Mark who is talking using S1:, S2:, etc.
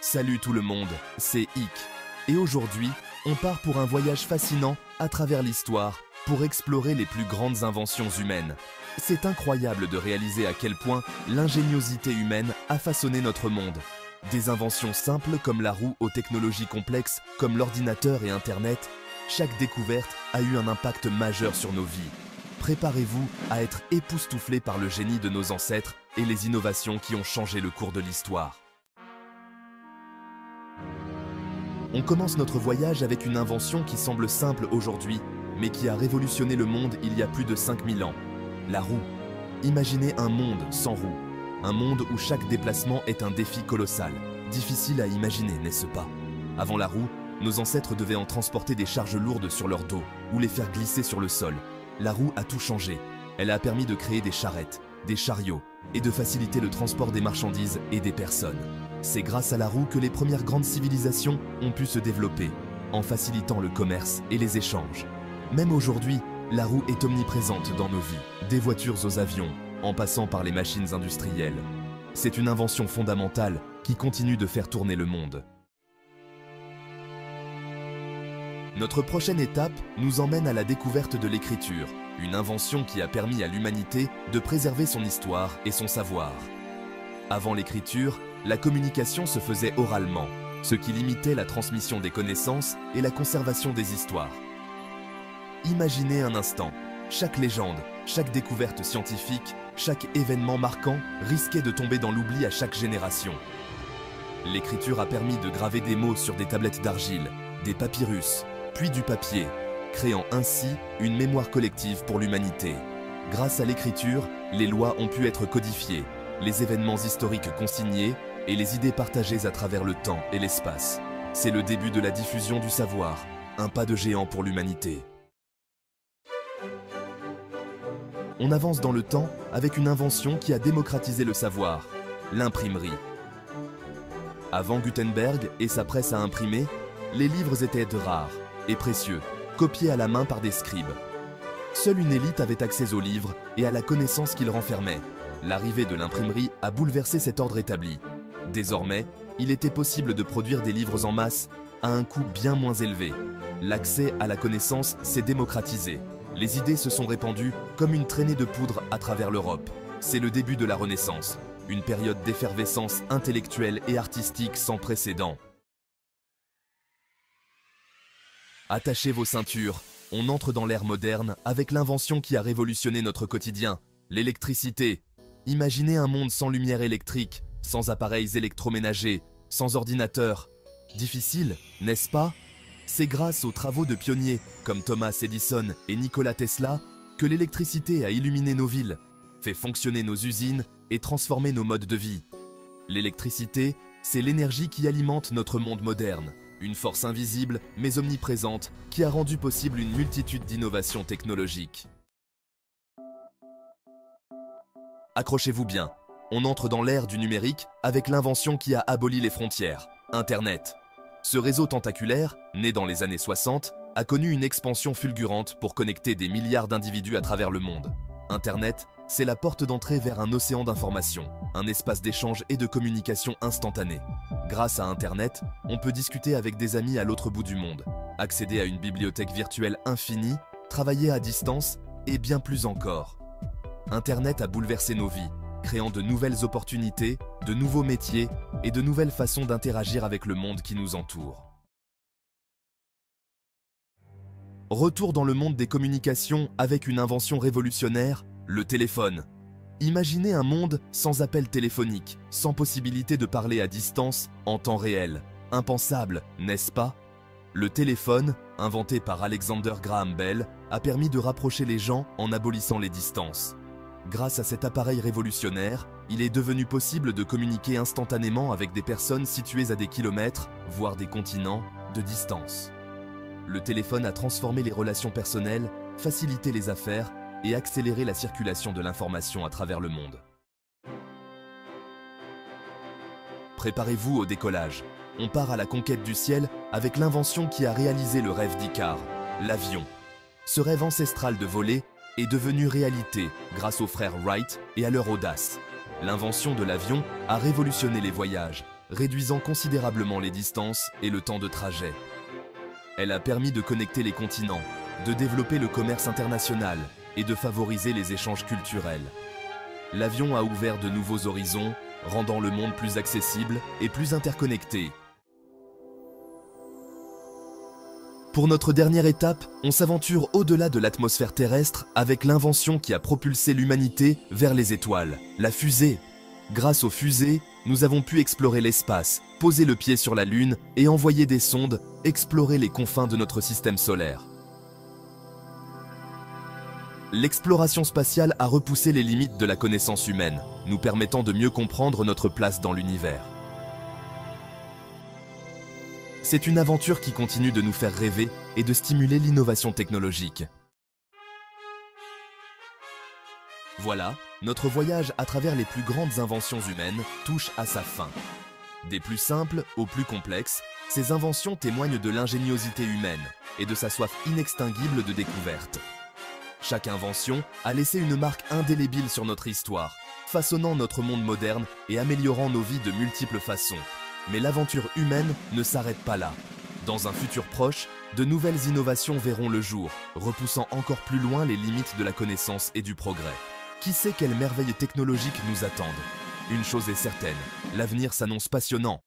S1: Salut tout le monde, c'est Hic. Et aujourd'hui, on part pour un voyage fascinant à travers l'histoire pour explorer les plus grandes inventions humaines. C'est incroyable de réaliser à quel point l'ingéniosité humaine a façonné notre monde. Des inventions simples comme la roue aux technologies complexes comme l'ordinateur et Internet, chaque découverte a eu un impact majeur sur nos vies. Préparez-vous à être époustouflés par le génie de nos ancêtres et les innovations qui ont changé le cours de l'histoire. On commence notre voyage avec une invention qui semble simple aujourd'hui, mais qui a révolutionné le monde il y a plus de 5000 ans. La roue. Imaginez un monde sans roue. Un monde où chaque déplacement est un défi colossal. Difficile à imaginer, n'est-ce pas? Avant la roue, nos ancêtres devaient en transporter des charges lourdes sur leur dos ou les faire glisser sur le sol. La roue a tout changé. Elle a permis de créer des charrettes, des chariots et de faciliter le transport des marchandises et des personnes. C'est grâce à la roue que les premières grandes civilisations ont pu se développer, en facilitant le commerce et les échanges. Même aujourd'hui, la roue est omniprésente dans nos vies, des voitures aux avions, en passant par les machines industrielles. C'est une invention fondamentale qui continue de faire tourner le monde. Notre prochaine étape nous emmène à la découverte de l'écriture, une invention qui a permis à l'humanité de préserver son histoire et son savoir. Avant l'écriture, la communication se faisait oralement, ce qui limitait la transmission des connaissances et la conservation des histoires. Imaginez un instant, chaque légende, chaque découverte scientifique, chaque événement marquant risquait de tomber dans l'oubli à chaque génération. L'écriture a permis de graver des mots sur des tablettes d'argile, des papyrus, puis du papier, créant ainsi une mémoire collective pour l'humanité. Grâce à l'écriture, les lois ont pu être codifiées, les événements historiques consignés et les idées partagées à travers le temps et l'espace. C'est le début de la diffusion du savoir, un pas de géant pour l'humanité. On avance dans le temps avec une invention qui a démocratisé le savoir, l'imprimerie. Avant Gutenberg et sa presse à imprimer, les livres étaient rares et précieux, copiés à la main par des scribes. Seule une élite avait accès aux livres et à la connaissance qu'ils renfermaient. L'arrivée de l'imprimerie a bouleversé cet ordre établi. Désormais, il était possible de produire des livres en masse à un coût bien moins élevé. L'accès à la connaissance s'est démocratisé. Les idées se sont répandues comme une traînée de poudre à travers l'Europe. C'est le début de la Renaissance, une période d'effervescence intellectuelle et artistique sans précédent. Attachez vos ceintures, on entre dans l'ère moderne avec l'invention qui a révolutionné notre quotidien, l'électricité. Imaginez un monde sans lumière électrique, sans appareils électroménagers, sans ordinateur. Difficile, n'est-ce pas? C'est grâce aux travaux de pionniers comme Thomas Edison et Nikola Tesla que l'électricité a illuminé nos villes, fait fonctionner nos usines et transformé nos modes de vie. L'électricité, c'est l'énergie qui alimente notre monde moderne, une force invisible mais omniprésente qui a rendu possible une multitude d'innovations technologiques. Accrochez-vous bien, on entre dans l'ère du numérique avec l'invention qui a aboli les frontières, Internet. Ce réseau tentaculaire, né dans les années 60, a connu une expansion fulgurante pour connecter des milliards d'individus à travers le monde. Internet, c'est la porte d'entrée vers un océan d'informations, un espace d'échange et de communication instantané. Grâce à Internet, on peut discuter avec des amis à l'autre bout du monde, accéder à une bibliothèque virtuelle infinie, travailler à distance et bien plus encore. Internet a bouleversé nos vies, créant de nouvelles opportunités, de nouveaux métiers et de nouvelles façons d'interagir avec le monde qui nous entoure. Retour dans le monde des communications avec une invention révolutionnaire, le téléphone. Imaginez un monde sans appel téléphonique, sans possibilité de parler à distance en temps réel. Impensable, n'est-ce pas? Le téléphone, inventé par Alexander Graham Bell, a permis de rapprocher les gens en abolissant les distances. Grâce à cet appareil révolutionnaire, il est devenu possible de communiquer instantanément avec des personnes situées à des kilomètres, voire des continents, de distance. Le téléphone a transformé les relations personnelles, facilité les affaires et accéléré la circulation de l'information à travers le monde. Préparez-vous au décollage. On part à la conquête du ciel avec l'invention qui a réalisé le rêve d'Icare, l'avion. Ce rêve ancestral de voler est devenu réalité grâce aux frères Wright et à leur audace. L'invention de l'avion a révolutionné les voyages, réduisant considérablement les distances et le temps de trajet. Elle a permis de connecter les continents, de développer le commerce international et de favoriser les échanges culturels. L'avion a ouvert de nouveaux horizons, rendant le monde plus accessible et plus interconnecté. Pour notre dernière étape, on s'aventure au-delà de l'atmosphère terrestre avec l'invention qui a propulsé l'humanité vers les étoiles, la fusée. Grâce aux fusées, nous avons pu explorer l'espace, poser le pied sur la Lune et envoyer des sondes explorer les confins de notre système solaire. L'exploration spatiale a repoussé les limites de la connaissance humaine, nous permettant de mieux comprendre notre place dans l'univers. C'est une aventure qui continue de nous faire rêver et de stimuler l'innovation technologique. Voilà, notre voyage à travers les plus grandes inventions humaines touche à sa fin. Des plus simples aux plus complexes, ces inventions témoignent de l'ingéniosité humaine et de sa soif inextinguible de découverte. Chaque invention a laissé une marque indélébile sur notre histoire, façonnant notre monde moderne et améliorant nos vies de multiples façons. Mais l'aventure humaine ne s'arrête pas là. Dans un futur proche, de nouvelles innovations verront le jour, repoussant encore plus loin les limites de la connaissance et du progrès. Qui sait quelles merveilles technologiques nous attendent? Une chose est certaine, l'avenir s'annonce passionnant.